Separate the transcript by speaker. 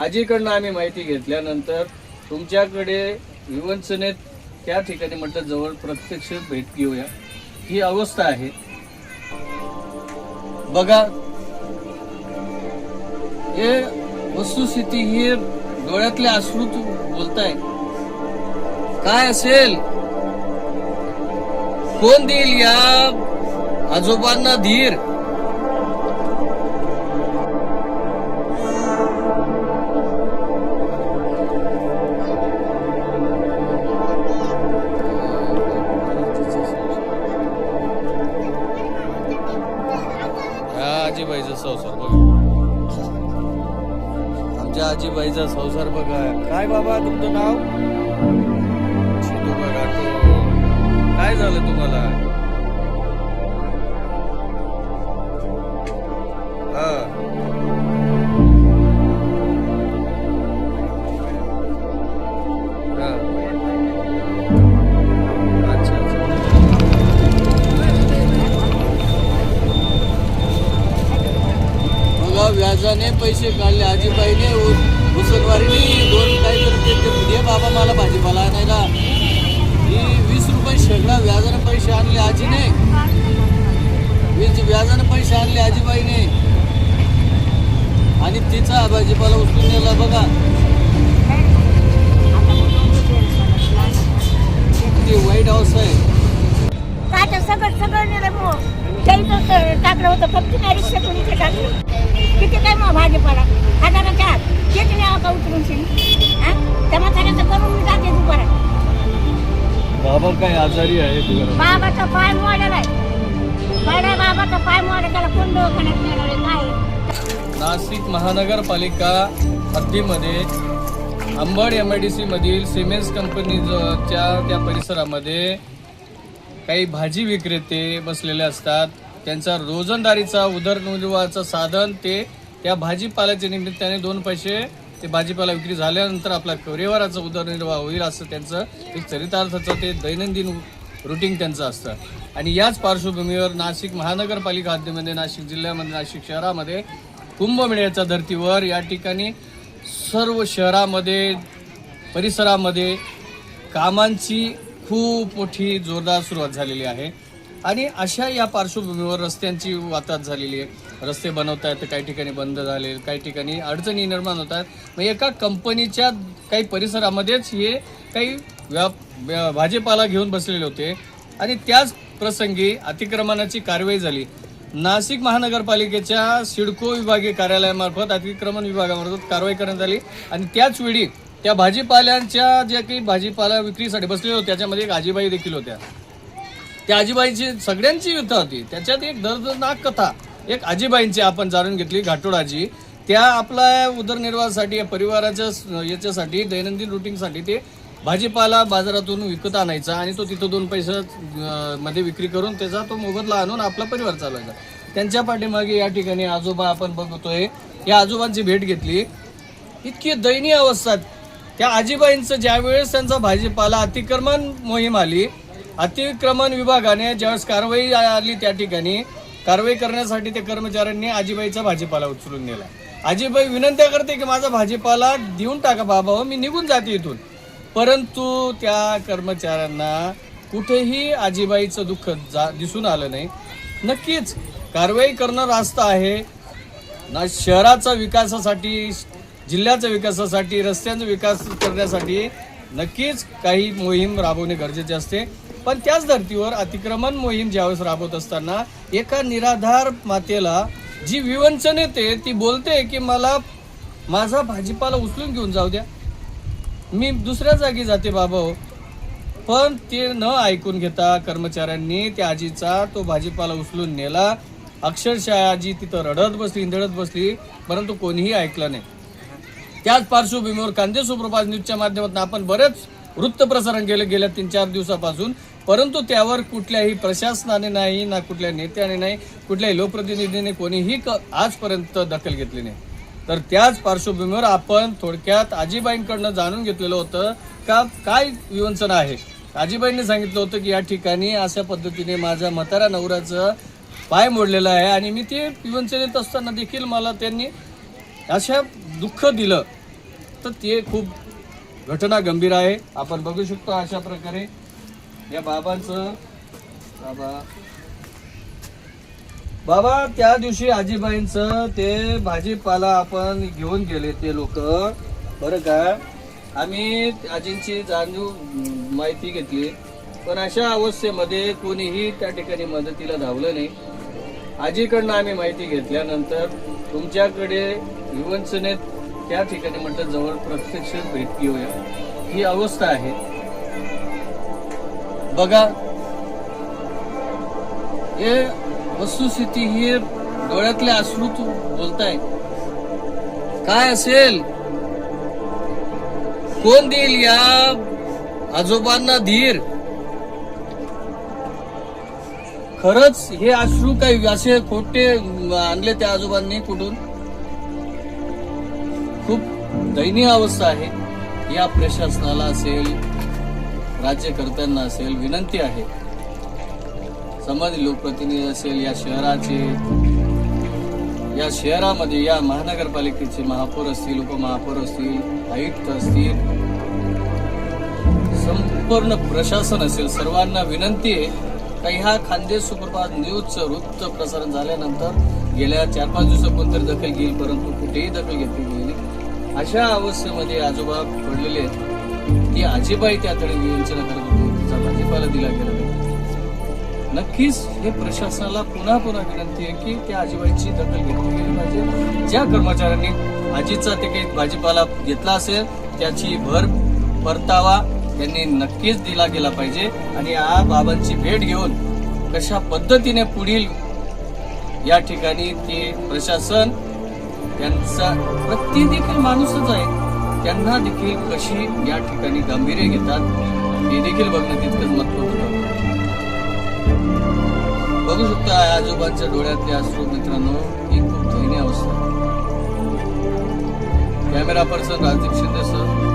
Speaker 1: आजीकडनं आम्ही माहिती घेतल्यानंतर तुमच्याकडे विवंचनेत त्या ठिकाणी म्हटलं जवळ प्रत्यक्ष भेट घेऊया, ही अवस्था आहे बघा. हे वस्तुस्थिती ही डोळ्यातले अश्रू बोलताय. काय असेल, कोण देईल या आजोबांना धीर? आजीबाईचा संसार बघा, आमच्या आजीबाईचा संसार बघा. काय बाबा तुमचं नाव? काय झालं तुम्हाला? व्याजाने पैसे काढले आजीबाईने, मुसलवारीने दोन काहीतरी दे बाबा मला भाजीपाला आणायला. ही 20 रुपये शेकडा व्याजाने पैसे आणले आजीने, 20 व्याजाने पैसे आणले आजीबाईने आणि तिचा भाजीपाला उचलून नेला बघा. किती वाईट अवस्था आहे.
Speaker 2: सगळं नेलं टाकलं होतं, फक्त रिक्षा कोणी टाकलं. किती काय मग भाजीपाला हजाराच्या आत तेच न्यावं का उचलून त्या म्हाताऱ्याचं करून मी जाते दुपारात.
Speaker 1: बाबा काय आजारी आहे?
Speaker 2: बाबाचा पाय मोडलेला आहे, बाबाचा पाय मोडला, त्याला कोण दवाखान्यात नेणार काय?
Speaker 1: नाशिक महानगरपालिका हद्दीमध्ये अंबड MIDC मधील सिमेंट्स कंपनीच्या त्या परिसरामध्ये काही भाजी विक्रेते बसलेले असतात. त्यांचा रोजंदारीचा उदरनिर्वाहाचं साधन ते त्या भाजीपाल्याच्या निमित्ताने 2 पैसे ते भाजीपाला विक्री झाल्यानंतर आपला परिवाराचा उदरनिर्वाह होईल असं त्यांचं एक चरितार्थाचं ते दैनंदिन रुटीन त्यांचं असतं. आणि याच पार्श्वभूमीवर नाशिक महानगरपालिका हद्दीमध्ये नाशिक जिल्ह्यामध्ये नाशिक शहरामध्ये कुंभमेळ्याच्या धर्तीवर या ठिकाणी सर्व शहरामध्ये परिसरामध्ये कामांची खूप मोठी जोरदार सुरुवात झालेली आहे. आणि अशा या पार्श्वभूमीवर रस्त्यांची वाताहत झालेली आहे. रस्ते बनवत आहेत, काही ठिकाणी बंद झाले, काही ठिकाणी अडचणी निर्माण होत आहेत. मग एका कंपनीच्या काही परिसरामध्येच हे काही भाजीपाला घेऊन बसलेले होते आणि त्याच प्रसंगी अतिक्रमणाची कारवाई झाली. नाशिक महानगरपालिकेच्या सिडको विभागीय कार्यालयामार्फत अतिक्रमण विभागामार्फत कारवाई करण्यात आली आणि त्याच वेळी त्या भाजीपाल्यांच्या ज्या काही भाजीपाला विक्रीसाठी बसलेले होते त्याच्यामध्ये एक आजीबाई देखील होत्या. त्या आजीबाईची सगळ्यांची युद्ध होती. त्याच्यात एक दर्दनाक कथा एक आजीबाईंची आपण जाणून घेतली. घाटोळाजी त्या आपल्या उदरनिर्वाहासाठी या परिवाराच्या याच्यासाठी दैनंदिन रुटीनसाठी ते भाजीपाला बाजारातून विकत आणायचा आणि तो तिथं 2 पैसे मध्ये विक्री करून त्याचा तो मोबदला आणून आपला परिवार चालवायचा. त्यांच्या पाठीमागे या ठिकाणी आजोबा आपण बघतोय. या आजोबांची भेट घेतली. इतकी दयनीय अवस्था. त्या आजीबाईंचं ज्यावेळेस त्यांचा भाजीपाला अतिक्रमण मोहीम आली, अतिक्रमण विभागाने ज्यावेळेस कारवाई आली त्या ठिकाणी कारवाई करण्यासाठी त्या कर्मचाऱ्यांनी आजीबाईचा भाजीपाला उचलून नेला. आजीबाई विनंत्या करते की माझा भाजीपाला देऊन टाका बाबा, हो मी निघून जाते इथून. परंतु त्या कर्मचाऱ्यांना कुठेही आजीबाईचं दुःख दिसून आलं नाही. नक्कीच कारवाई करणं रास्त आहे. ना शहराचा विकासासाठी, जिल्ह्याच्या विकासासाठी, रस्त्यांचा विकास करण्यासाठी नक्कीच काही मोहीम राबवणे गरजेचे असते. पण त्याच धर्तीवर अतिक्रमण मोहीम ज्यावेळेस राबवत असताना एका निराधार मातेला जी विवंचन येते ती बोलते की मला माझा भाजीपाला उचलून घेऊन जाऊ द्या, मी दुसऱ्या जागी जाते बाबा हो. पण ते न ऐकून घेता कर्मचाऱ्यांनी त्या आजीचा तो भाजीपाला उचलून नेला. अक्षरशः आजी तिथं रडत बसली, इंधळत बसली, परंतु कोणीही ऐकलं नाही. त्याच पार्श्वभूमीवर कांदे सुप्रभात न्यूजच्या माध्यमातून आपण बरेच वृत्तप्रसारण केलं गेल्या 3-4 दिवसापासून, परंतु त्यावर कुठल्याही प्रशासनाने नाही, ना कुठल्या नेत्याने नाही, कुठल्याही लोकप्रतिनिधीने कोणीही आजपर्यंत दखल घेतली नाही. तर त्याच पार्श्वभूमीवर आपण थोडक्यात आजीबाईंकडनं जाणून घेतलेलं होतं का काय विवंचना आहे. आजीबाईंनी सांगितलं होतं की या ठिकाणी अशा पद्धतीने माझ्या म्हाताऱ्या नवऱ्याचं पाय मोडलेला आहे आणि मी ते विवंचनेत असताना देखील मला त्यांनी अशा दुःख दिलं. तर ते खूप घटना गंभीर आहे. आपण बघू शकतो अशा प्रकारे या बाबांचं बाबा त्या दिवशी आजीबाईंचं ते भाजीपाला आपण घेऊन गेले ते लोक, बरं का. आम्ही आजींची जाणीव माहिती घेतली, पण अशा अवस्थेमध्ये कोणीही त्या ठिकाणी मदतीला धावलं नाही. आजीकडनं आम्ही माहिती घेतल्यानंतर तुमच्याकडे विवंचनेत त्या ठिकाणी म्हटलं जवळ प्रत्यक्ष भेट घेऊया. ही अवस्था आहे बघा. हे वस्तुस्थिती ही डोळ्यातले अश्रू तू बोलताय. काय असेल, कोण देईल या आजोबांना धीर? खरंच हे अश्रू काही असे खोटे आणले त्या आजोबांनी कुठून? खूप दयनीय अवस्था आहे. या प्रशासनाला असेल, राज्यकर्त्यांना असेल, विनंती आहे, समाज लोकप्रतिनिधी असेल, या शहराचे, या शहरामध्ये या महानगरपालिकेचे महापौर असतील, उपमहापौर असतील, आयुक्त असतील, संपूर्ण प्रशासन असेल, सर्वांना विनंती आहे का ह्या खानदेश सुपरफास्ट न्यूजचं वृत्त प्रसारण झाल्यानंतर गेल्या 4-5 दिवसात कोणतरी दखल घेईल, परंतु कुठेही दखल घेतली गेली. अशा अवस्थेमध्ये आजोबा पडलेले आहेत. ती आजीबाई त्याकडे विवंचना करत होती, तिचा भाजीपाला दिला गेला नाही. नक्कीच हे प्रशासनाला पुन्हा विनंती आहे की त्या आजीबाईची दखल घेतली गेली पाहिजे. ज्या कर्मचाऱ्यांनी आजीचा ते काही भाजीपाला घेतला असेल त्याची भर परतावा त्यांनी नक्कीच दिला गेला पाहिजे. आणि या बाबांची भेट घेऊन कशा पद्धतीने पुढील या ठिकाणी ते प्रशासन, त्यांचा प्रति देखील माणूसच आहे, त्यांना देखील कशी या ठिकाणी गांभीर्य घेतात हे देखील बघणं तितकंच महत्त्वाचं. बघू शकता आजोबांच्या डोळ्यातले अश्रू मित्रांनो, ही खूप दयनीय अवस्था. Camera person Rajdeep Shinde sir.